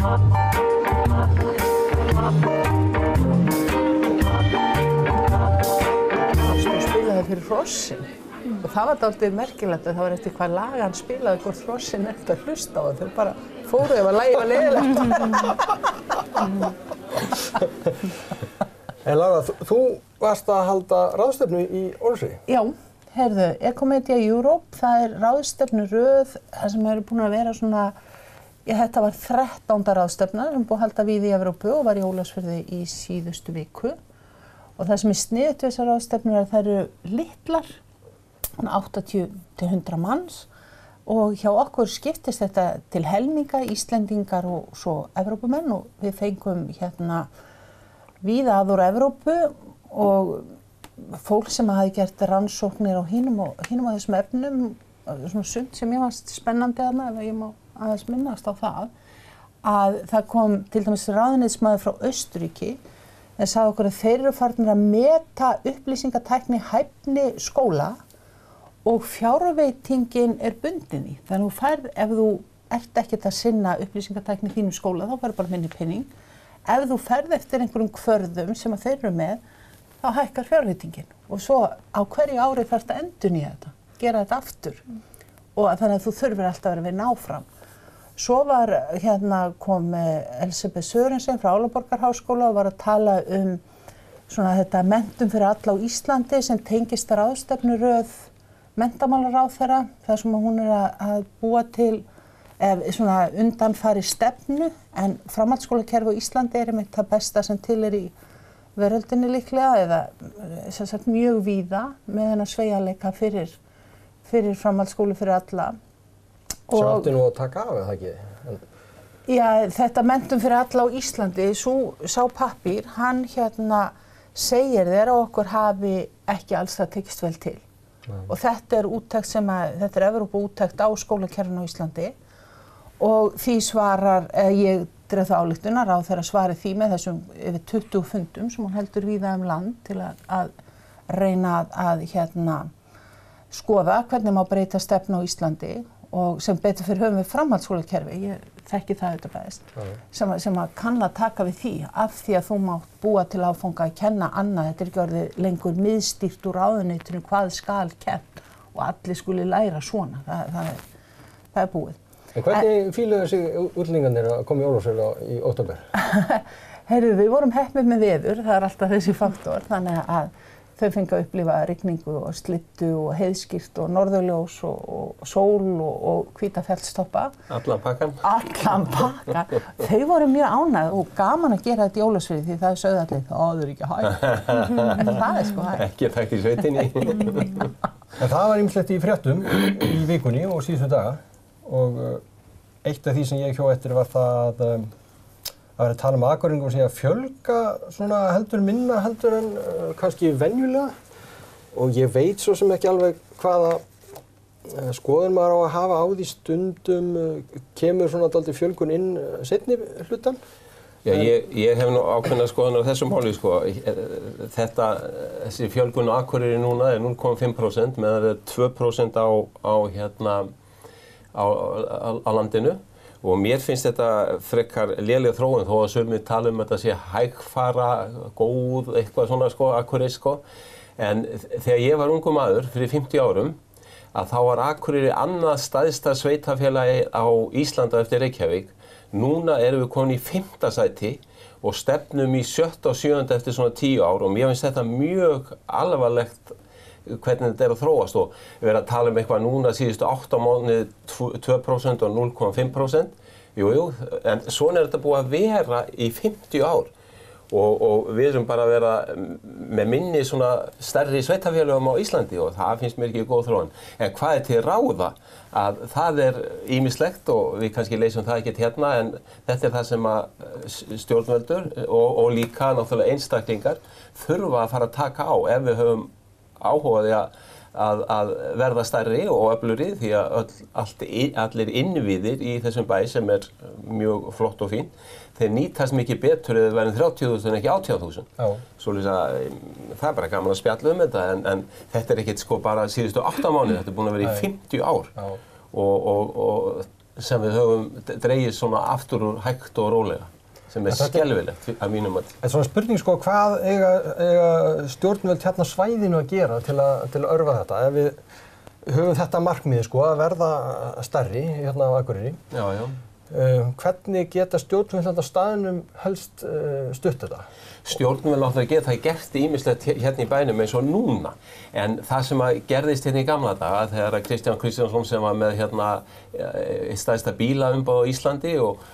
Spilaði fyrir hrossin. Og það var dálítið merkilegt að það var eftir hvað lag hann spilaði hvort hrossin eftir að hlusta á það. Þau bara fóru ef að lagið var leiðilegt. En Lára, þú varst að halda ráðstefnu í Ólafsvík? Já, heyrðu, Ecomedia Europe, það er ráðstefnuröð, það sem eru búin að vera svona, þetta var 13. ráðstefna sem búið að halda við í Evrópu og var í Ólafsfirði í síðustu viku. Og það sem er sniðugt við þessar ráðstefnur er að það eru litlar, 80 til 100 manns og hjá okkur skiptist þetta til helminga, Íslendingar og svo Evrópumenn og við fengum hérna víða að úr Evrópu og fólk sem hafi gert rannsóknir á hinum á þessum efnum, svona sumt sem ég fannst spennandi þarna, ef ég má aðeins minnast á það kom til dæmis ráðuneytismaður frá Austurríki en sagði okkur að þeir eru farnir að meta upplýsingatækni hæfni skóla og fjárveitingin er bundin í. Þannig að þú færð, ef þú ert ekkert að sinna upplýsingatækni í þínum skóla, þá færð bara minni pening. Ef þú ferð eftir einhverjum kvörðum sem að þeir eru með, þá hækkar fjárveitingin. Og svo á hverju ári þarftu að endurnýja þetta, gera þetta aftur. Og þannig að þú þurfir alltaf að vera við náfram. Svo kom Elsebeth Sörensen frá Álaborgarháskóla og var að tala svona þetta menntun fyrir alla á Íslandi sem tengist ráðstefnuröð menntamálaráðherra, þar sem hún er að búa til svona undanfari stefnu, en framhaldsskólakerfi á Íslandi er einmitt það besta sem til er í veröldinni líklega, eða sem sagt mjög víða með þennan sveigjanleika fyrir framhaldsskólu fyrir alla. Sem átti nú að taka af, eða ekki? Já, þetta menntun fyrir alla á Íslandi, sá pappír, hann segir þér að okkur hafi ekki alls það tekist vel til. Og þetta er úttekt þetta er Evrópuúttekt á skólakerfinu á Íslandi og því svarar, ég dreg það ályktun að ráðherra svari því með þessum yfir 20 fundum sem hún heldur víða land til að reyna að skoða hvernig má breyta stefnu á Íslandi og sem betur fyrir höfum við framhaldsskólakerfi, ég þekki það auðvitað best, sem að kann að taka við því af því að þú mátt búa til áfanga að kenna annað, þetta er ekki orðið lengur miðstýrt úr ráðuneytinu hvað skal kennt og allir skuli læra svona, það er búið. En hvernig fíluðu sig útlendingarnir að koma í Ólafsfjörð í október? Heyrðu, við vorum heppnir með veður, það er alltaf þessi faktor, þannig að þau fengu að upplifa rigningu og slyddu og heiðskýrt og norðurljós og sól og hvíta fjallstoppa. Allan pakkan? Allan pakkan. Þau voru mjög ánægð og gaman að gera þetta í Ólafsfirði því það sögðu allir, það er ekki hægt. En það er sko hægt. Ekki hægt í sveitinni. En það var ýmislegt í fréttum í vikunni og síðustu daga og eitt af því sem ég hjó eftir var það að vera að tala Akureyringum sem að fjölga svona minna heldur en kannski venjulega og ég veit svo sem ekki alveg hvaða skoðun maður á að hafa á því stundum kemur svona dálítið fjölgun inn seinni hlutan. Já, ég hef nú ákveðna skoðun á þessu máli sko. Þessi fjölgun á Akureyri núna er 0,5% meðan það er 2% á landinu. Og mér finnst þetta frekar léleg þróun þó að sumir tala þetta sé hægfara, góð, eitthvað svona sko, Akureyri sko. En þegar ég var ungur maður fyrir 50 árum að þá var Akureyri annað stærsta sveitafélagi á Íslandi eftir Reykjavík. Núna erum við komin í 5. sæti og stefnum í 7. og 7. eftir svona 10 ár og mér finnst þetta mjög alvarlegt hvernig þetta er að þróast og við erum að tala eitthvað núna síðustu 8 mánuði 2% og 0,5%. Jú, en svona er þetta búið að vera í 50 ár og við erum bara að vera með minni svona stærri sveitafélögum á Íslandi og það finnst mér ekki góð þróun. En hvað er til ráða? Að það er ýmislegt og við kannski leysum það ekkert hérna en þetta er það sem að stjórnvöldur og líka náttúrulega einstaklingar þurfa að fara að taka á ef við höfum áhugaði að verða stærri og öflugri því að allir innviðir í þessum bæ sem er mjög flott og fín, þeir nýtast mikið betur eða verið 30.000 en ekki 80.000. Svoleiðis að það er bara gaman að spjalla þetta en þetta er ekkert sko bara síðustu 8 mánuði, þetta er búin að vera í 50 ár og sem við höfum dregið svona aftur úr hægt og rólega, sem skelfilegt að mínum mati. En svona spurning sko, hvað eiga stjórnvöld hérna á svæðinu að gera til að örva þetta? Ef við höfum þetta markmið sko, að verða stærri hérna á Akureyri. Já, já. Hvernig geta stjórnvöld á staðnum helst stutt þetta? Stjórnvöld náttúrulega geta ýmislegt hérna í bænum eins og núna, en það sem gerðist hérna í gamla daga þegar Kristján Kristjánsson sem var með hérna stærsta bílaumboð á Íslandi og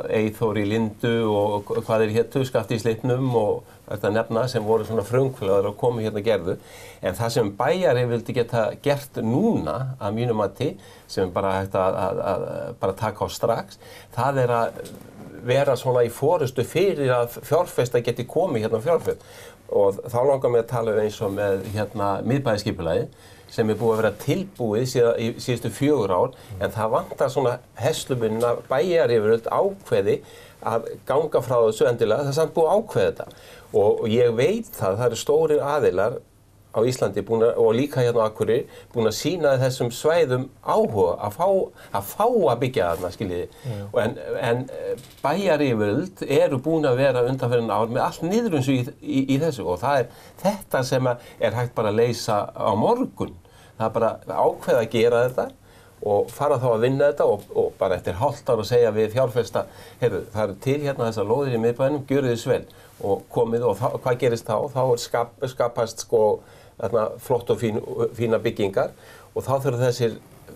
Eyþór í Lindu og hvað hétu, Skafti í Slippnum og þetta nefna sem voru svona frumkvöðar og komu hérna gerðu. En það sem bæjarinn vildi geta gert núna að mínum mati, sem bara hægt að bara taka á strax, það að vera svona í forystu fyrir að fjárfesta geti komið hérna á fjárfest. Og þá langar mig að tala eins og með hérna miðbæjarskipulagið sem búið að vera tilbúið í síðustu 4 ár, en það vantar svona hesluminn að bæjaryfirvöld ákveði að ganga frá þessu endilega, það er samt búið að ákveða þetta. Og ég veit það eru stórir aðilar á Íslandi og líka hérna á Akureyri búin að sýna þessum svæðum áhuga að fá að byggja þarna, skiljiði. En bæjaryfirvöld eru búin að vera undanfarin ár með allt niðruns í þessu og það þetta sem hægt bara að leysa á morgun. Það bara ákveða að gera þetta og fara þá að vinna þetta og bara eftir hálft ár að segja við fjárfesta, heyrðu, það eru til hérna þessar lóðir í miðbænum, gjörið þess vel og komið og hvað gerist þá? Þá skapast sko flott og fína byggingar og þá þurfa þessir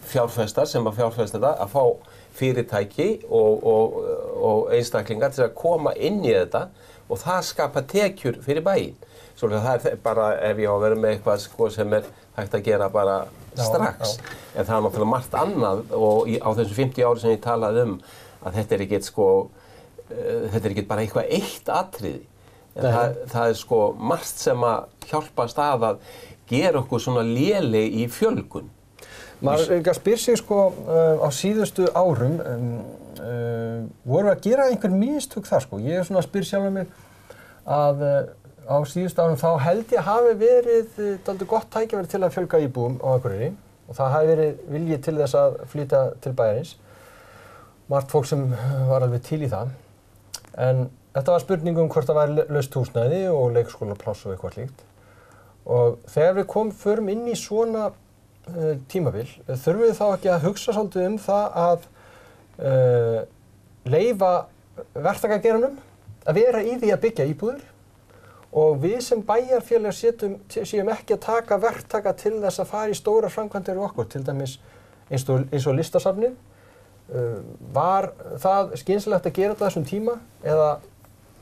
fjárfestar sem að fjárfesta þetta að fá fyrirtæki og einstaklingar til að koma inn í þetta og það skapa tekjur fyrir bæinn. Svo það bara ef ég á að vera með eitthvað sko, sem hægt að gera bara strax. Já. En það náttúrulega margt annað og á þessum 50 ári sem ég talaði að þetta ekkert sko, þetta ekkert bara eitthvað eitt atriði. Það sko margt sem að hjálpast að gera okkur svona léleg í fjölgun. Maður spyr sig sko á síðustu árum, voru að gera einhver mistök þar sko? Ég svona spyr sjálf mig að á síðustu árum þá held ég hafi verið dálítið gott tækifæri til að fjölga íbúum á Akureyri og það hafi verið vilji til þess að flytja til bæjarins. Margt fólk sem var alveg til í það. En þetta var spurning hvort það væri laust húsnæði og leikskólapláss og eitthvað slíkt. Og þegar við förum inn í svona tímabil, þurfum við þá ekki að hugsa svolítið það að leyfa verktakageiranum að vera í því að byggja íbúðir og við sem bæjarfélag séum ekki að taka verktaka til þess að fara í stóra framkvæmdir við okkur, til dæmis eins og listasafnið. Var það skynsamlegt að gera þetta þessum tíma eða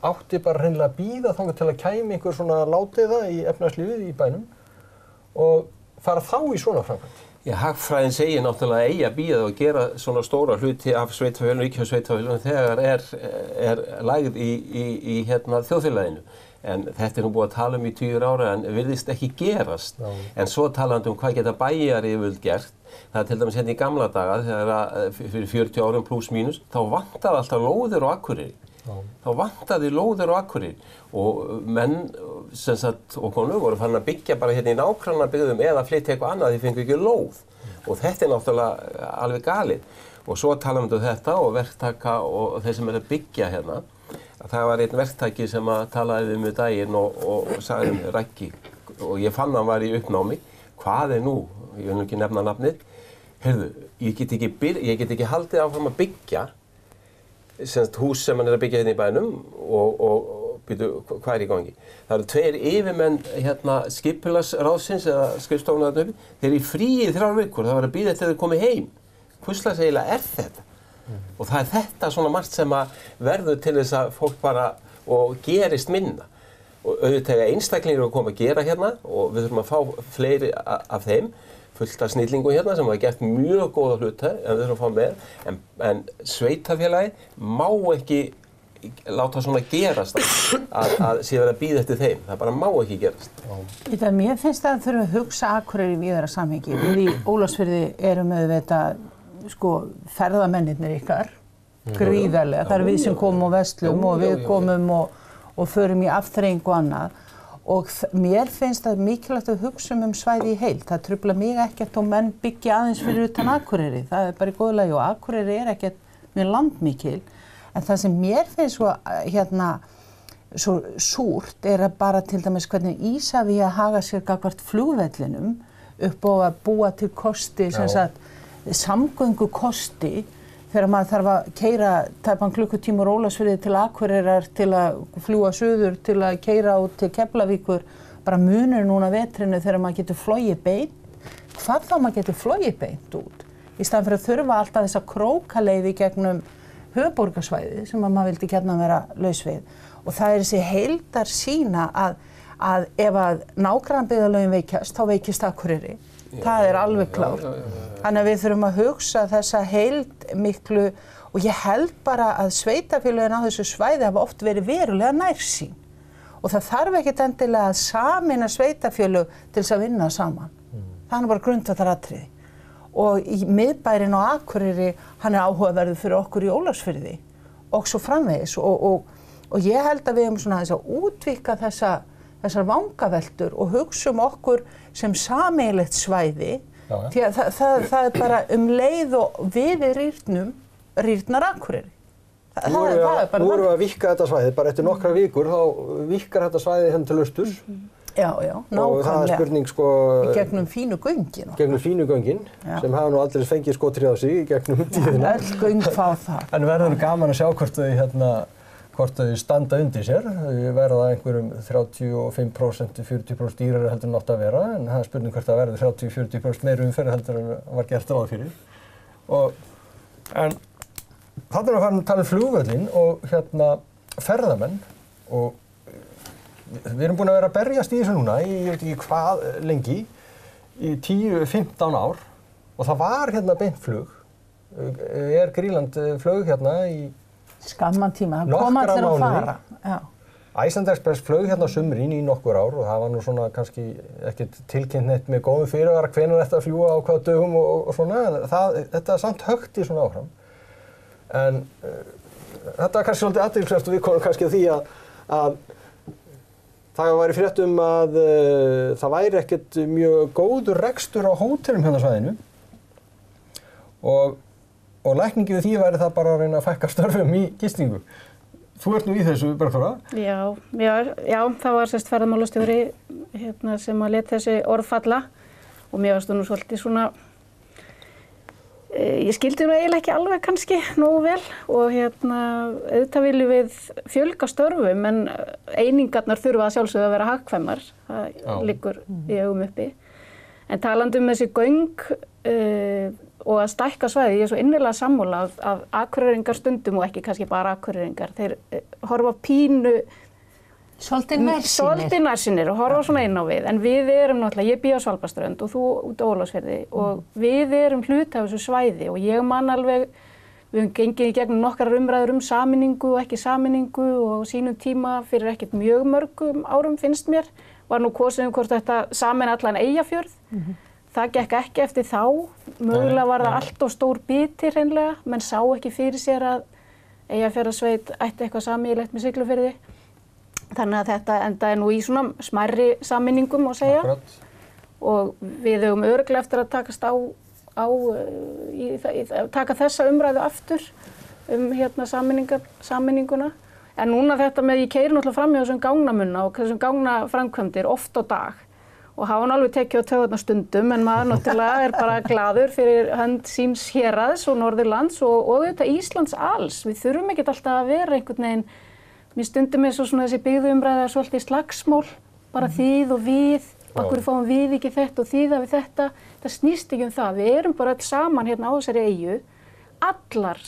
átti bara hreinlega að bíða þangað til að kæmi einhver svona látiða í efnahagslífið í bænum og fara þá í svona framkvæmd? Já, hagfræðin segir náttúrulega eigi að bíða og gera svona stóra hluti af sveitarfélögum, ríkissveitarfélögum þegar er lagð í hérna þjóðfélaginu. En þetta nú búið að tala í 20 ára en virðist ekki gerast. Já. En svo talandi hvað geta bæjaryfirvöld gert, það til dæmis hérna í gamla daga þegar fyrir 40 árum pluss mínus, þá vantaði alltaf lóðir á Akureyri. Já. Þá vantaði lóðir á Akureyri og menn sem sagt og konur voru farin að byggja bara hérna í nágrannabyggðum eða flytja eitthvað annað, því fengu ekki lóð. Og þetta náttúrulega alveg galið. Og svo talandi þetta og verktaka og þeir sem að byggja hérna. Það var einn verktaki sem að talaði við daginn og sagði Raggi og ég fann hann var í uppnámi. Hvað nú? Ég vil ekki nefna nafnið. Heyrðu, ég get ekki haldið áfram að byggja hús sem hann að byggja hérna í bænum og byrju, hvað í gangi? Það eru 2 yfirmenn hérna skipulagsráðsins eða skrifstofunnar þarna uppi. Þeir eru í fríi 3 vikur, það var að bíða eftir að þeir komi heim. Hvurslags eiginlega þetta? Og það þetta svona margt sem að verður til þess að fólk bara og gerist minna. Og auðvitað einstaklingar að koma að gera hérna og við þurfum að fá fleiri af þeim, fullt af snillingum hérna sem hafa gert mjög góða hluti en við þurfum að fá með. En sveitarfélagi má ekki láta svona gerast að sé verið að bíða eftir þeim. Það bara má ekki gerast. Mér finnst að þurfum að hugsa Akureyri í víðara samhengi. Við í Ólafsfirði erum auðvitað sko ferðamennirnir ykkar gríðarlega. Það eru við sem komum og verslum og við komum og förum í afþreyingu og annað og mér finnst það mikilvægt að hugsa svæði í heild. Það truflar mig ekkert og menn byggja aðeins fyrir utan Akureyri. Það bara í góðu lagi og Akureyri ekkert mjög landmikil. En það sem mér finnst svo súrt að bara til dæmis hvernig Isavia haga sér gagnvart flugvellinum upp á að búa til kosti, samgöngukosti, þegar maður þarf að keyra tæpan klukkutíma úr Ólafsfirði til Akureyrar til að fljúga suður, til að keyra út til Keflavíkur, bara munur núna vetrinu þegar maður getur flogið beint. Hvað þá maður getur flogið beint út? Í staðan fyrir að þurfa alltaf þessa krókaleið í gegnum höfuðborgarsvæðið sem maður vildi gjarnan vera laus við. Og það þessi heildarsýn að ef að nágrannabyggðarlögin veikjast, þá veikist Akureyri. Það alveg klárt. Þannig að við þurfum að hugsa þessa heild miklu og ég held bara að sveitarfélögin á þessu svæði hafa oft verið verulega nærsýn. Og það þarf ekkert endilega að sameina sveitarfélög til þess að vinna saman. Það bara grundvallaratriði. Og í miðbærinn á Akureyri, hann áhugaverður fyrir okkur í Ólafsfirði og svo framvegis. Og ég held að við höfum svona þess að útvíkka þessar vangaveltur og hugsa okkur sem sameiginlegt svæði. Því að það bara leið og við rýrnar Akureyri. Nú erum við að víkka þetta svæði, bara eftir nokkra vikur þá víkkar þetta svæði henni til austurs. Já, nákvæmlega. Og það spurning gegnum fínu göngin. Gegnum fínu göngin, sem hafa nú aldrei fengið skotrið á sig í gegnum tíðina. Öll göng fá það. En verður gaman að sjá hvort þau standa undir sér. Þau verða einhverjum 35%, 40% dýrari heldur en átt að vera, en það spurning hvort það verður 30-40% meiri umferð heldur en var gert ráð fyrir. En þarna erum við farin að tala flugvöllinn og ferðamenn og við erum búin að vera að berjast í þessu núna ég veit ekki hvað lengi, í 10-15 ár og það var beint flug. Greenland flög í skamman tíma, það kom allir að fara. Iceland Express flög sumrin í nokkur ár og það var nú svona kannski ekkert tilkynnt neitt með góðum fyrirvara hvenær þetta að fljúga á hvaða dögum og svona, en þetta samt hökti svona áfram. En þetta var kannski svolítið athyglisvert og við komum kannski að því að það væri fréttum að það væri ekkert mjög góður rekstur á hótelum á svæðinu og lækningi við því væri það bara að reyna að fækka störfum í gistingu. Þú ert nú í þessu, Bergþóra? Já, það var ferðamálastjóri sem að lét þessi orð falla og mér varst nú svolítið svona ég skildi nú eiginlega ekki alveg kannski nógu vel og auðvitað viljum við fjölga störfum en einingarnar þurfa að sjálfsögðu að vera hagkvæmar. Það liggur í augum uppi. En talandi þessi göng og að stækka svæði, ég svo innilega sammála af Akureyringar stundum og ekki kannski bara Akureyringar. Þeir horfa pínu svolítið nærsýnir og horfa svona inn á við. En við erum náttúrulega, ég bý á Svalbarðsströnd og þú út á Ólafsfirði og við erum hluti af þessu svæði og ég man alveg, við höfum gengið í gegnum nokkrar umræður sameiningu og ekki sameiningu og sínum tíma fyrir ekkert mjög mörgum árum finnst mér, var nú kosið hvort þetta sameina allan Eyjafjörð. Það gekk ekki eftir þá, mögulega var það allt of stór biti hreinlega, menn sá ekki fyrir sér að Eyjafjarðarsveit ætti eitthvað sameiginlegt með Siglufirði. Þannig að þetta endaði nú í svona smærri sameiningum má segja. Akkurat. Og við höfum örugglega eftir að takast taka þessa umræðu aftur sameininguna. En núna þetta með ég keyri náttúrulega fram hjá þessum gangnamunna og þessum gangnaframkvæmdir oft á dag. Og hafa hann alveg tekið á taugarnar stundum en maður náttúrulega bara glaður fyrir hönd síns héraðs og Norðurlands og auðvitað Íslands alls. Við þurfum ekkert alltaf að vera einhvern veginn, mér stundum eins og svona þessi byggðuumræða svolítið slagsmál, bara þið og við, okkur fáum við ekki þetta og þið við þetta. Það snýst ekki það, við erum bara öll saman á þessari eyju. Allar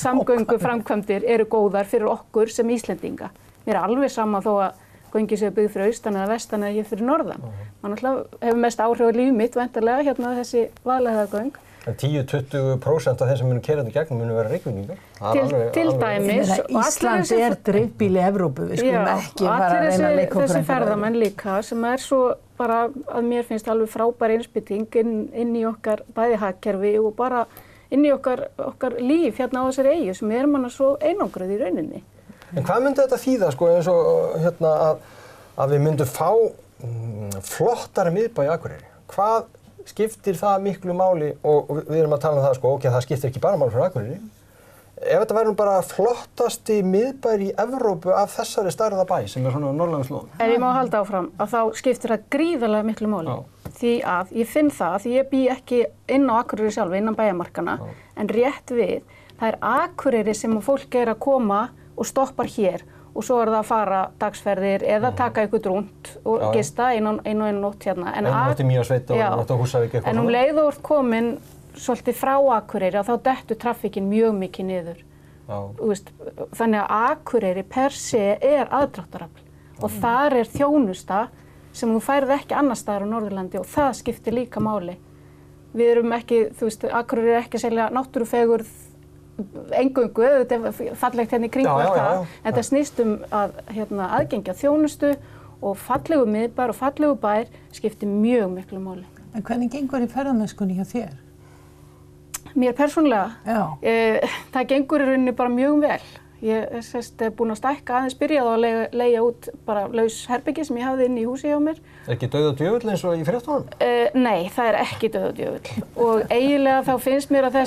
samgönguframkvæmdir eru góðar fyrir okkur sem Íslendinga. Mér alveg sama þó að göngin séu byggð fyrir austan eða vestan eða hér fyrir norðan. Man hefur mest áhrif á líf mitt væntanlega þessi Vaðlaheiðargöng. En 10-20% af þeim sem munu keyra þetta gegnum munu vera Reykvíkingar. Til dæmis. Ísland dreifbýli Evrópu, við skulum ekki fara að reyna að leika okkur. Þessi ferðamenn líka sem svo bara að mér finnst alveg frábær innspýting inn í okkar bæði hagkerfi og bara inn í okkar líf á þessari eyju sem erum annars svo einangruð í rauninni. En hvað myndi þetta þýða eins og að við myndum fá flottari miðbæ í Akureyri. Hvað skiptir það miklu máli og við erum að tala um það sko, ok, það skiptir ekki bara máli fyrir Akureyri. Ef þetta væri nú bara flottasti miðbær í Evrópu af þessari stærða bæ sem svona norðlægslóðum. En ég má halda áfram að þá skiptir það gríðarlega miklu máli. Því að ég finn það að ég bý ekki inn á Akureyri sjálf, innan bæjarmarkana, en rétt við, það Akureyri sem fólk að koma og stoppar hér og svo það að fara dagsferðir eða taka ykkur drúnt og gista einu nótt hérna. Einu nótt í Mývatnssveit og einu nótt á Húsavík eitthvað. En leið og komin svolítið frá Akureyri og þá dettur traffíkin mjög mikið niður. Þannig að Akureyri per se aðdráttarafl og þar þjónusta sem þú færð ekki annars staðar á Norðurlandi og það skiptir líka máli. Við erum ekki, Akureyri ekki að selja náttúrufegurð eingöngu, þetta fallegt hérna í kring og það, en það snýst að aðgengja þjónustu og fallegu miðbær og fallegu bær skiptir mjög miklu máli. En hvernig gengur í ferðamennskunni hjá þér? Mér persónulega? Það gengur í rauninni bara mjög vel. Ég búin að stækka aðeins, byrjaði að leigja út bara laus herbyggi sem ég hafði inn í húsi hjá mér. Ekki dauð og djöfull eins og í fréttunum? Nei, það ekki dauð og djöfull. Og eiginlega þá finnst mér að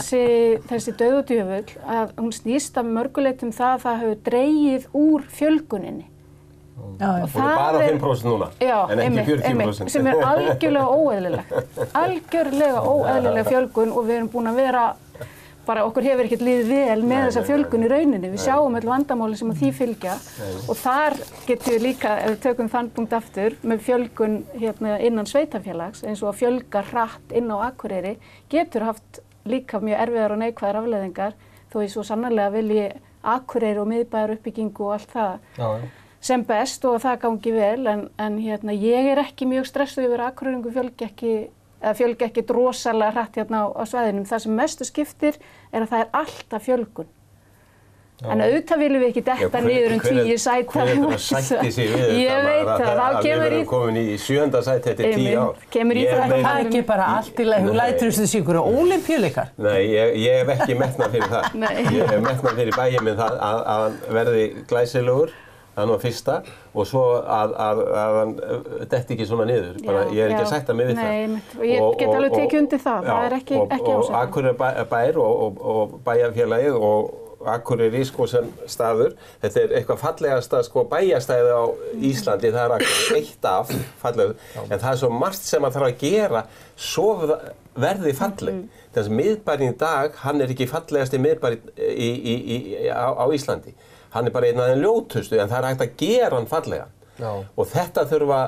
þessi dauð og djöfull, að hún snýst að mörguleitum það að það hefur dregið úr fjölguninni. Og bara 5% núna, en ekki 40%. Sem algjörlega óeðlilegt. Algjörlega óeðlileg fjölgun og við erum búin að vera bara okkur hefur ekkert liðið vel með þessa fjölgun í rauninni. Við sjáum öll vandamáli sem að því fylgja og þar getum við líka, ef við tökum þann punkt aftur, með fjölgun innan sveitafélags, eins og að fjölga hratt inn á Akureyri, getur haft líka mjög erfiðar og neikvæðar afleiðingar, þó ég svo sannarlega vilji Akureyri og miðbæjar uppbyggingu og allt það sem best og það gangi vel, en ég ekki mjög stressuð yfir að Akureyringu fjölgi ekki rosalega hratt hérna á svæðinum. Það sem mestu skiptir að það alltaf fjölgun. En auðvitað viljum við ekki detta niður 10 sæti. Hver sætti sig við þetta? Ég veit það, þá kemur við erum komin í 7. sæti eftir 10 ár. Kemur í það. Það ekki bara allt í lagi, þú lætur þessu ykkur á ólympíuleikar. Nei, ég hef ekki metnað fyrir það. Ég hef metnað fyrir bæinn minn það að hann verði glæsilegur. Það var fyrsta og svo að hann detti ekki svona niður. Ég ekki að sætta mig við það. Nei, ég get alveg tekið undir það. Það ekki ásættanlegt. Og Akureyri bær og bæjarfélagið og Akureyri sem staður. Þetta eitthvað fallegasta bæjarstæði á Íslandi. Það Akureyri, eitt af fallegu. En það svo margt sem að þarf að gera svo verði falleg. Þessi miðbærinn í dag, hann ekki fallegasti miðbærinn á Íslandi. Hann bara einn af þeim ljótustu, en það hægt að gera hann fallega. Og þetta þurfa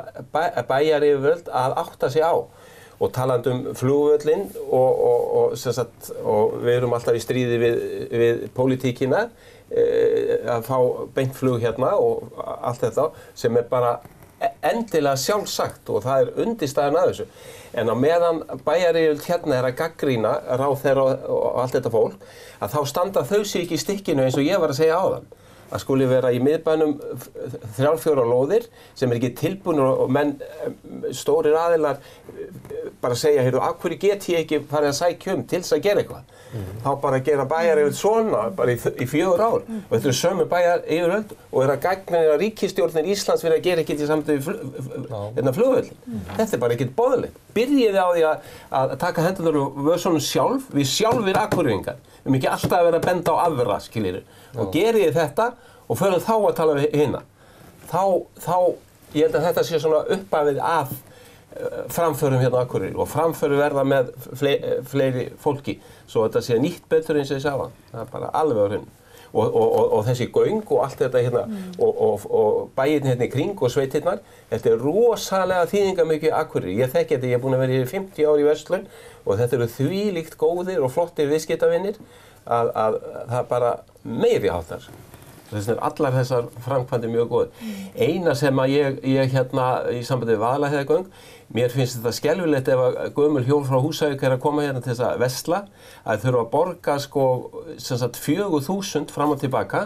bæjaryfirvöld að átta sig á. Og talandi flugvöllinn og við erum alltaf í stríði við pólitíkina, að fá beint flug hérna og allt þetta, sem bara endilega sjálfsagt og það undirstaðan að þessu. En á meðan bæjaryfirvöld hérna að gagnrýna ráðherra og allt þetta fólk, að þá standa þau sig ekki í stykkinu eins og ég var að segja áðan. Að skuli vera í miðbænum 3-4 lóðir sem ekki tilbúnir og menn stórir aðilar bara segja, heyrðu, af hverju get ég ekki farið að sækja til þess að gera eitthvað? Þá bara gera bæjaryfirvöld svona bara í 4 ár og þetta sömu bæjaryfirvöld og að gagnrýna ríkisstjórnir Íslands fyrir að gera ekkert í samtöðu flugvöllin. Þetta bara ekkert boðlegt. Byrjiði á því að taka hendurnar og vösunum sjálf, við sjálfir Akureyringar. Við erum ekki alltaf að vera að benda á aðra, skiljiði. Og geriði þetta og förum þá að tala við hina. Þá, ég held að þetta sé svona upphafið að framförum hérna á Akureyri og framförum verða með fleiri fólki. Svo þetta sé nýtt betur eins og ég sagði. Það bara alveg á hreinu. Og þessi göng og allt þetta hérna og bæirnir hérna í kring og sveitirnar, þetta rosalega þýðingarmikið Akureyri. Ég þekki þetta, ég búin að vera hér í 50 ár í verslun og þetta þvílíkt góðir og flottir viðskiptavinir að það bara meiri háttar. Þess vegna allar þessar framkvæmdir mjög góðar. Eina sem að ég hérna í sambandi við Vaðlaheiðargöng, mér finnst þetta skelfilegt ef að gömul hjól frá Húsavík að koma hérna til þess að versla, að þurfa að borga 4.000 fram og tilbaka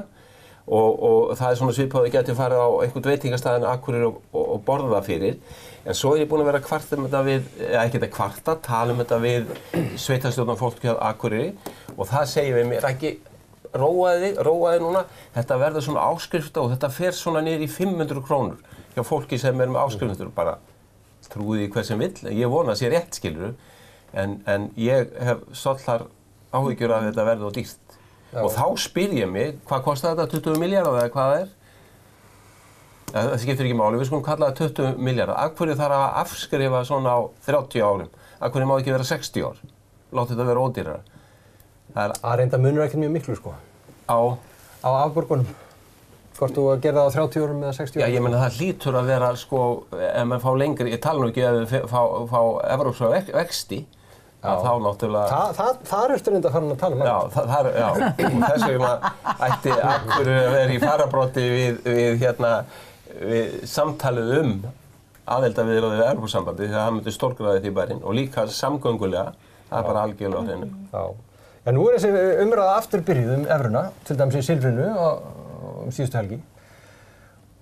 og það svona svipað að þið geti farið á einhvern veitingastað en Akureyri og borða fyrir. En svo ég búin að vera að kvarta þetta við, eða ekki að kvarta, tala þetta við sveitarstjórnarfólk hjá Akureyri og það segir við mér ekki róaði núna, þetta verður svona áskrifta og þetta fer svona niður í 500 krónur hjá hjá fólki sem með áskrifendur bara trúið í hver sem vill. Ég vona að sé rétt, skilurðu, en ég hef svolítið áhyggjur að þetta verði of dýrt. Já. Og þá spyr ég mig, hvað kostar þetta, 20 milljarðar eða hvað það er? Það skiptir ekki máli, við skulum kalla það 20 milljarðar. Af hverju þarf að afskrifa svona á 30 árum? Af hverju má ekki vera 60 ár? Láta þetta vera ódýrara. Það reynda munur ekkert mjög miklu, sko. Á afborgunum. Hvort þú að gera það á 30 árum eða 60 árum? Já, ég meina það hlýtur að vera, sko, ef maður fá lengri, ég tala nú ekki ef við fá evrópska vexti, að þá náttúrulega... Það ertu reynda farin að tala um. Já, og þess vegna ætti Akureyri að vera í fararbroddi við samtalið aðildarviðræður við Evrópusambandið þegar það myndi stórgræða því bærinn og líka samgöngulega, það bara algjörlega á hreinu. Já, nú þessi umræða aftur byrjuð evruna, til dæmis í Silfrinu síðustu helgi.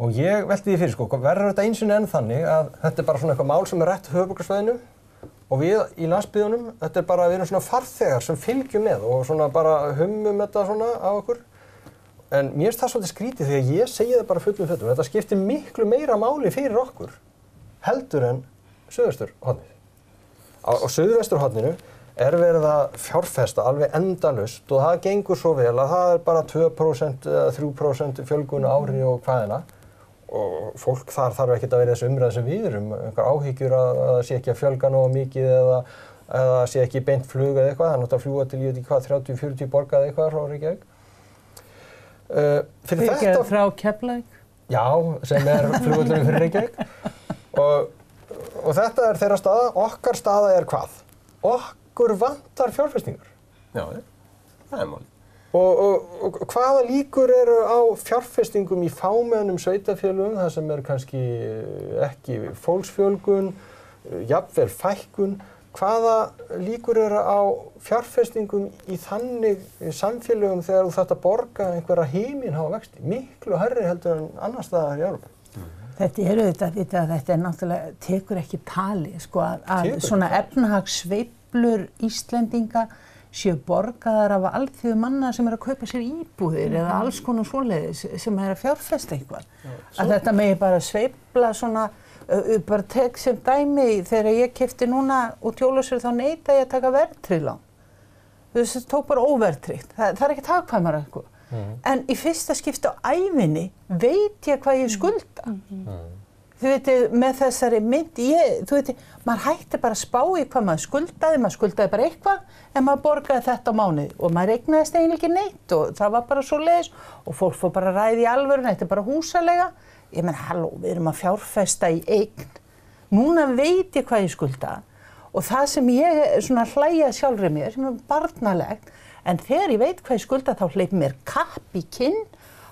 Og ég velti því fyrir, sko, verður þetta eins og enn þannig að þetta bara svona eitthvað mál sem rætt höfuðborgarsvæðinu og við í landsbyggðunum, þetta bara, við erum svona farþegar sem fylgjum með og svona bara hummum þetta svona á okkur. En mér finnst það svolítið skrítið því að ég segi það bara fullum fötum. Þetta skiptir miklu meira máli fyrir okkur heldur en suðvesturhornið. Á suðvesturhorninu verið að fjárfesta alveg endalaust og það gengur svo vel að það bara 2% eða 3% fjölgun á ári og hvaðina. Og fólk þar þarf ekkert að vera þessu umræðu sem við erum, einhver áhyggjur að það sé ekki að fjölga nógu mikið eða sé ekki beint flug eða eitthvað. Það er náttúrulega að fljúga til, ég veit ekki hvað, 30-40 borga eða eitthvað frá Reykjavík. Fyrir frá Keflavík? Já, sem flugvöllurinn fyrir Reykjavík. Og þetta þeirra staða. Okkar staða hvað? Okkur vantar fjárfestingar. Já, það málið. Og hvaða líkur eru á fjárfestingum í fámennum sveitarfélögum, það sem kannski ekki fólksfjölgun, jafnvel fækkun, hvaða líkur eru á fjárfestingum í þannig samfélögum þegar þú þarft að borga einhverja himinháa vexti, miklu hærri heldur en annars staðar í Evrópu? Þetta er auðvitað, þetta náttúrulega tekur ekki tali, sko, að svona efnahagssveiflur Íslendinga séu borgaðar af alþýðu manna sem að kaupa sér íbúðir eða alls konar svoleiðis sem að fjárfesta eitthvað. Að þetta megi bara sveifla svona, bara tek sem dæmi þegar ég keypti núna út Jólasveig þá neita ég að taka verðtryggð lán. Þessi tók bara óverðtryggt. Það er ekkert hagkvæmara eitthvað. En í fyrsta skipti á ævinni veit ég hvað ég skulda. Þú veitir, með þessari mynd, þú veitir, maður hætti bara að spá í hvað maður skuldaði bara eitthvað en maður borgaði þetta á mánuði og maður eignaðist eiginlega ekki neitt og það var bara svoleiðis og fólk fór bara að ræða í alvöruna, þetta er bara húsaleiga. Ég meina, halló, við erum að fjárfesta í eign. Núna veit ég hvað ég skulda og það sem ég svona hlæja sjálfri mér, sem er barnalegt, en þegar ég veit hvað ég skulda þá hleypir mér kapp í kinn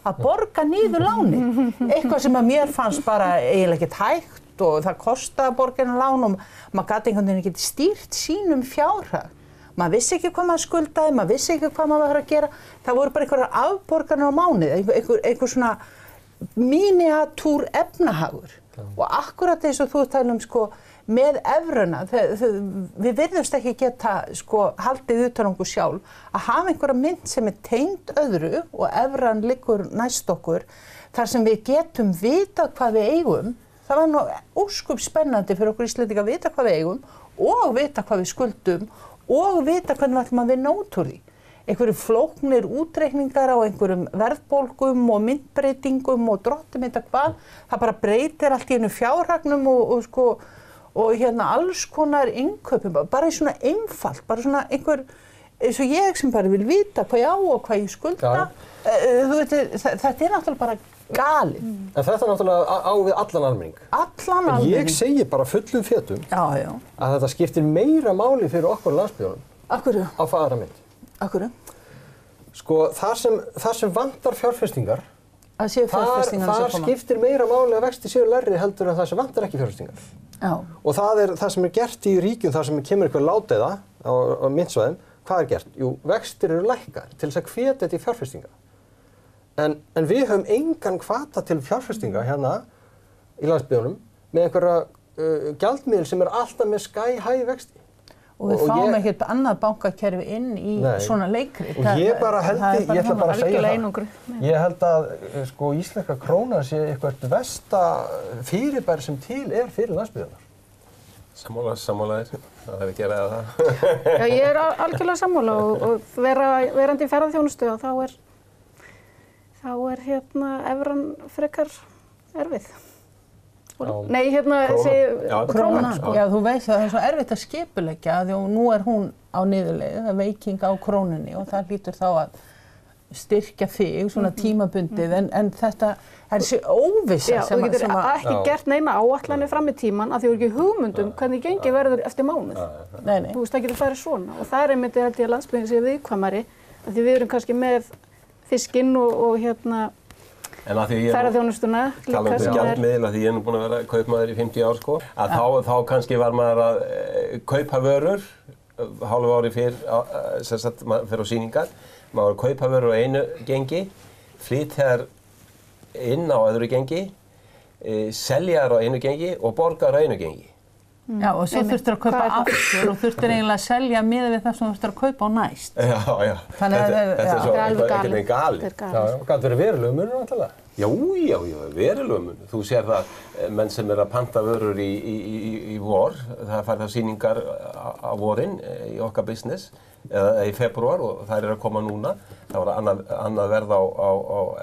að borga niður lánið. Eitthvað sem að mér fannst bara eiginlega ekkert hægt og það kostaði að borga inn lán og maður gat einhvern veginn ekki stýrt sínum fjárhag. Maður vissi ekki hvað maður skuldaði, maður vissi ekki hvað maður var að gera. Það voru bara einhverjar afborganir á mánuði, einhver svona miniatúr efnahagur. Og akkurat eins og þú talum, sko, með evruna, við virðumst ekki geta, sko, haldið utan okkur sjálf að hafa einhverja mynd sem er tengd öðru og evran liggur næst okkur, þar sem við getum vitað hvað við eigum. Það var nú óskup spennandi fyrir okkur Íslendinga að vita hvað við eigum og vita hvað við skuldum og vita hvernig við ætlum að vinna út úr því. Einhverjum flóknir útreikningar á einhverjum verðbólgum og myntbreytingum og drottimynda hvað. Það bara breytir allt í einu fjárhagnum og alls konar innkaupum, bara svona einfalt, bara svona einhver, eins og ég sem bara vil vita hvað ég á og hvað ég skulda. Þú veit, þetta er náttúrulega bara galið. En þetta náttúrulega á við allan almenning. Allan almenning. En ég segi bara fullum fetum að þetta skiptir meira máli fyrir okkur landsbyggðunum. Akkurru? Á fagra mynd. Akkurru? Sko, þar sem vantar fjárfestingar, þar skiptir meira máli að vexti séu lægri heldur en það sem vantar ekki fjárfestingar. Já. Og það er það sem er gert í ríkjum þar sem kemur eitthvað ládeyða á myntsvæðum. Hvað er gert? Jú, vextir eru lækkar til þess að hvetja þetta í fjárfestinga. En við höfum engan hvata til fjárfestinga hérna í landsbyggðunum með einhverja gjaldmiðil sem er alltaf með sky high vexti. og við fáum ekkert annað bankakerfi inn í svona leikrit. Og ég bara held, ég ætla bara að segja það, ég held að sko íslenska krónan sé eitthvað versta fyrirbæri sem til fyrir landsbyggðarnar. Sammála þér, það er ekki að ræða það. Já, ég er algjörlega sammála og verandi í ferðaþjónustu og þá er evran frekar erfið. Nei, krónan. Já, þú veist að það er svo erfitt að skipuleggja því og nú er hún á niðurleið, það er veiking á krónunni og það hlýtur þá að styrkja þig svona tímabundið en þetta er þessi óvissa sem að... Já, þú getur ekki gert neina áætlanir fram í tíman af því þú er ekki hugmyndum hvernig gengið verður eftir mánuð. Nei. Þú veist, það getur farið svona og það er einmitt held ég að landsbyggðin sé viðkvæmari af því við erum kannski með fiskinn og ferðaþjónustuna líka sem gjaldmiðil, því ég er nú búinn að vera kaupmaður í 50 ár sko, að þá kannski var maður að kaupa vörur hálfu ári fyrr, sem sagt maður fer á sýningar, maður var að kaupa vörur á einu gengi, flytja þær inn á öðru gengi, selja þær á einu gengi og borga þær á einu gengi. Já, og svo þurftir að kaupa aftur og þurftir eiginlega að selja miðað við það sem þú þurftir að kaupa á næst. Já. Þannig að þetta er svo einhvern veginn galið. Já, gæti verið verulegur munur náttúrulega. Já, verulegur munur. Þú sér það, menn sem að panta vörur í vor, það fær það sýningar á vorin í okkar business, eða í febrúar og þær að koma núna. Það var annað verð á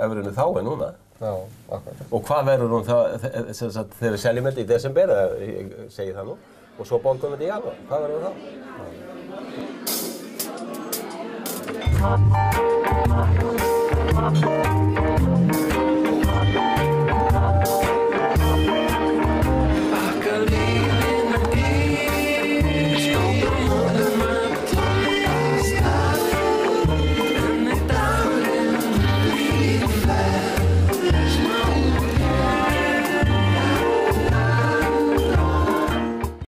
evrinu þá en núna. Já, akkurat. Og hvað verður hún þegar við seljum þetta í desember, ég segi það nú, og svo borgum við þetta í janúar. Hvað verður þá?